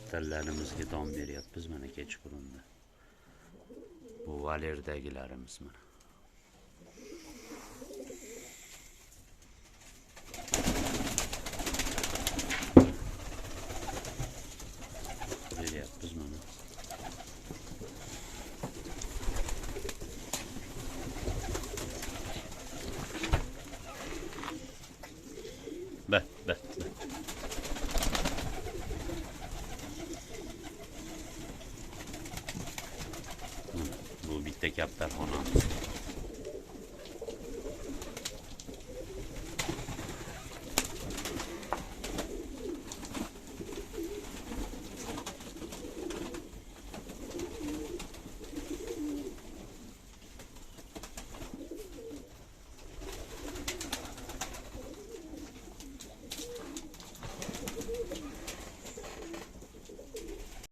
kattallarimizga dom beryapmiz mana kechqurunda. Bu valerdagilarimiz mana. Beryapmiz mana. Bak. Bu bitta kaptarxonamiz.